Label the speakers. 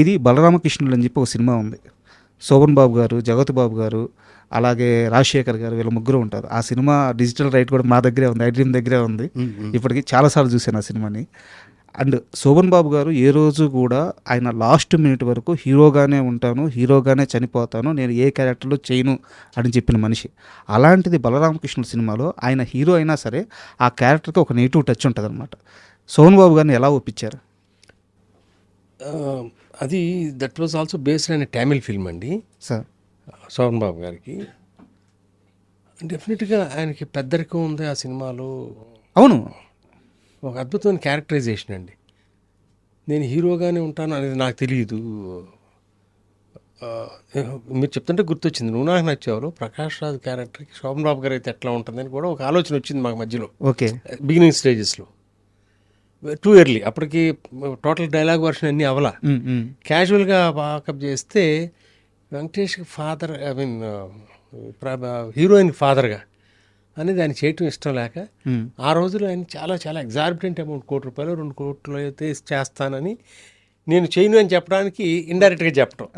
Speaker 1: ఇది 'బలరామకృష్ణులు' అని చెప్పి ఒక సినిమా ఉంది. శోభన్ బాబు గారు, జగపతి బాబు గారు, అలాగే రాజశేఖర్ గారు వీళ్ళ ముగ్గురు ఉంటారు. ఆ సినిమా డిజిటల్ రైట్ కూడా మా దగ్గరే ఉంది. ఐడ్రీమ్ దగ్గరే ఉంది. ఇప్పటికి చాలాసార్లు చూశాను ఆ సినిమాని. అండ్ శోభన్ బాబు గారు ఏ రోజు కూడా ఆయన లాస్ట్ మినిట్ వరకు హీరోగానే ఉంటాను, హీరోగానే చనిపోతాను, నేను ఏ క్యారెక్టర్లో చేయను అని చెప్పిన మనిషి. అలాంటిది 'బలరామకృష్ణుల' సినిమాలో ఆయన హీరో అయినా సరే ఆ క్యారెక్టర్కి ఒక నెగిటివ్ టచ్ ఉంటుంది అనమాట. శోభన్ బాబు గారిని ఎలా ఒప్పించారు?
Speaker 2: అది దట్ వాజ్ ఆల్సో బేస్డ్ అనే తమిళ్ ఫిల్మ్ అండి.
Speaker 1: సార్
Speaker 2: శోభన్ బాబు గారికి డెఫినెట్గా ఆయనకి పెద్దరికం ఉంది ఆ సినిమాలో.
Speaker 1: అవును,
Speaker 2: ఒక అద్భుతమైన క్యారెక్టరైజేషన్ అండి. నేను హీరోగానే ఉంటాను అనేది నాకు తెలియదు. మీరు చెప్తుంటే గుర్తొచ్చింది, నువ్వు నాకు నచ్చేవారు ప్రకాష్ రాజ్ క్యారెక్టర్కి శోభన్ బాబు గారు అయితే ఎట్లా ఉంటుందని కూడా ఒక ఆలోచన వచ్చింది మాకు మధ్యలో.
Speaker 1: ఓకే,
Speaker 2: బిగినింగ్ స్టేజెస్లో టూ ఎర్లీ, అప్పటికి టోటల్ డైలాగ్ వర్షన్ అన్నీ అవలా. క్యాజువల్గా వాకప్ చేస్తే వెంకటేష్కి ఫాదర్, ఐ మీన్ హీరోయిన్ ఫాదర్గా అనేది ఆయన చేయటం ఇష్టం లేక ఆ రోజుల్లో ఆయన చాలా చాలా ఎగ్జార్బిటెంట్ అమౌంట్, ₹1 కోటి 2 కోట్లు అయితే చేస్తానని నేను చేయను అని చెప్పడానికి ఇండైరెక్ట్గా చెప్పడం.